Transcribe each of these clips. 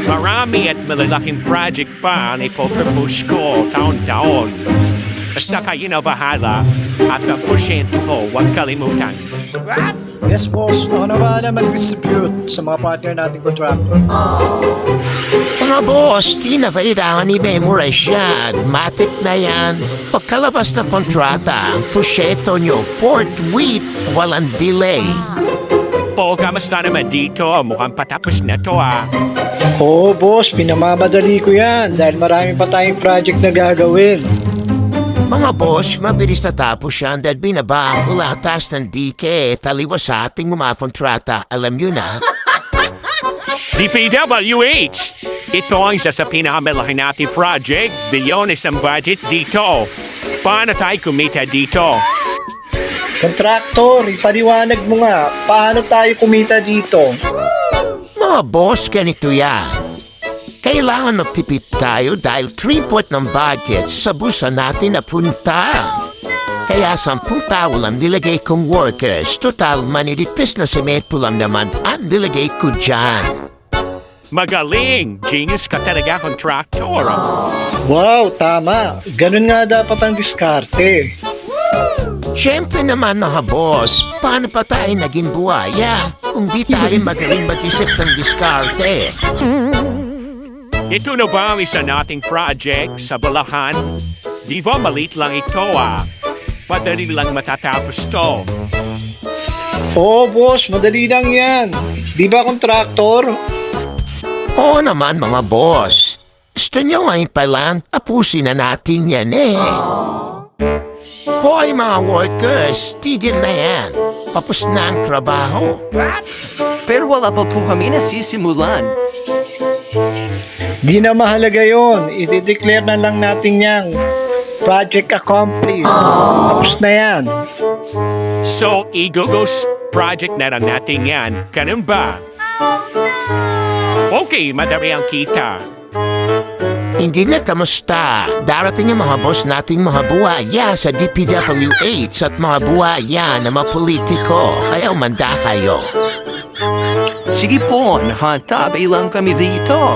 Marami at malalaking project pa ang ipopropose ko taon-taon. Basta kayo na bahala at ang porsyento ko huwag kalimutan. Yes, boss. Ako na bahala mag-distribute sa mga partner nating contractor. Mga boss, di na kailangan i-memorize siya. Matik na yan. Pagkalabas ng kontrata, ang prosyekto nyo, forthwith, walang delay. Po, kamusta naman dito? Mukhang patapos na to Oo, boss. Pinamamadali ko yan dahil marami pa tayong project na gagawin. Mga boss, mabilis natapos yan dahil binaba ang ulatas ng DK taliwas sa ating mga kontrata. Alam nyo na. DPWH! Ito ang isa sa pinakamalaki nating project, bilyones ang budget dito. Paano tayo kumita dito? Contractor, ipaliwanag mo nga. Paano tayo kumita dito? Mga boss, ganito yan. Kailangan magtipid tayo dahil 3/4 ng budget sa busa natin napunta. Kaya 10 tao lang nilagay kong workers. Total, manilipis na semento lang naman ang nilagay ko dyan. Magaling! Genius ka talaga, contractor. Wow, tama. Ganun nga dapat ang diskarte. Siyempre naman mga boss, paano pa tayo naging buhaya kung di tayo magaling mag-isip ng diskarte? Ito na ba ang isa nating project sa Bulacan? Di ba malit lang ito Madali lang matatapos to. Oo, boss. Madali lang yan. Di ba, contractor? Oo naman mga boss. Gusto nyo ngayon pa lang, apusin na natin yan Hoy mga workers, tigil na yan. Tapos na ang trabaho. Pero wala pa po kami nasisimulan. Di na mahalaga yun. I-declare na lang natin yang project accomplished. Tapos na yan. So, igogos project na lang natin yan. Ganun ba? Okay, madami ang kita. Hindi na kamusta. Darating ang mga boss nating mga buhaya sa DPWH at mga buhaya na mga politiko. Kaya umanda kayo. Sige po, nakatabay lang kami dito.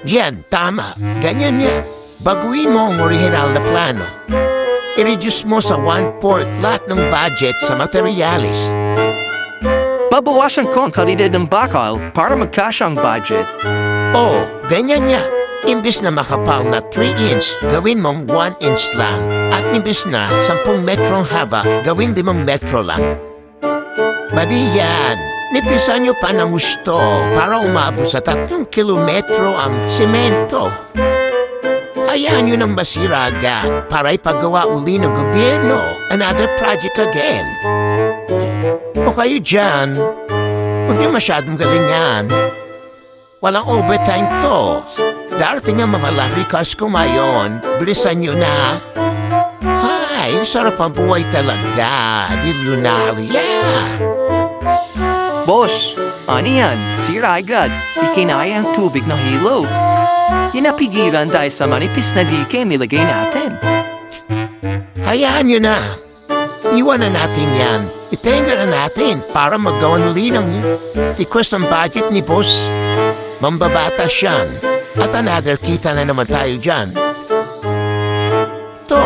Yan, tama. Ganyan yan. Baguhin mo ang original na plano. I-reduce mo sa 1/4 lahat ng budget sa materialis. Babawasan ko ang kalidad ng bakal para magkasya ang budget. Oh, ganyan nga. Imbis na makapal na 3 inch, gawin mong 1 inch lang. At imbis na 10 metrong haba, gawin 5 metro lang. Madi yan. Nipisan nyo pa ng gusto para umabot sa 3 kilometro ang semento. Hayaan nyo ng masira agad para ipagawa uli ng gobyerno. Another project again. O kayo dyan, huwag nyo masyadong galingan. Walang overtime to. Darating ang mga larikas ko ngayon. Bilisan nyo na. Hay, sarap ang buhay talaga. Bilyonarya. Boss, ano yan? Sira agad. Di kinaya ang tubig na hilog. Kinapigilan dahil sa manipis na dike nilagay natin. Hayaan nyo na. Iwan na natin yan. Itenga na natin para magawa uli ng request ng budget ni boss. Mambabatas yan. At another kita na naman tayo dyan. To,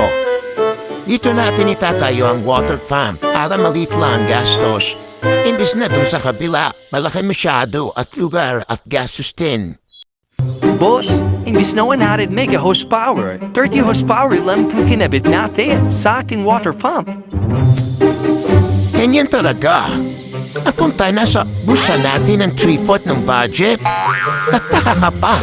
dito natin itatayo ang water pump para maliit lang gastos. Imbis na doon sa kabila, malaki masyado at lugar at gastos din. Boss, imbis na 100 mega horsepower, 30 horsepower lang kung kinabit natin sa ating water pump. Ganyan talaga. Napunta na sa busa natin ang 3/4 ng budget. Nagtaka ka pa.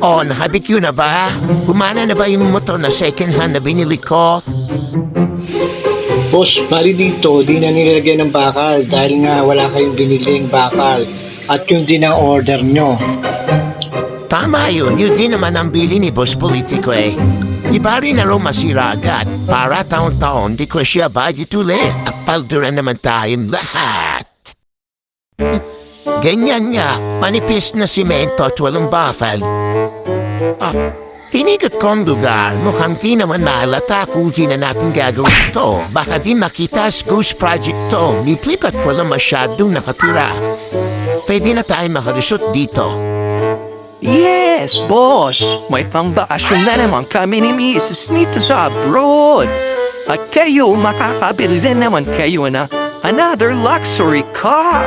O, nahabik yun na ba? Gumana na ba yung motor na second hand na binili ko? Boss, bali dito, di na nilagyan ng bakal dahil nga wala kayong biniling bakal. At yun din ang order nyo. Tama yun din naman ang bili ni Boss Politico Iba rin na raw masira agad. Para taon-taon, di ko siya budget ulit. Apalduran naman tayong lahat. Ganyan nga, manipis na simento at walang bakal. Tinigot ko ang lugar, mukhang di naman mahalata kung di na natin gagawin to. Baka di makita as ghost project to, niplipat ko lang masyadong nakatira. pwede na tayo makalusot dito. Yes, boss. May pangbakasyon na naman kami ni Mrs. nito sa abroad. At kayo, makakabili din naman kayo na another luxury car.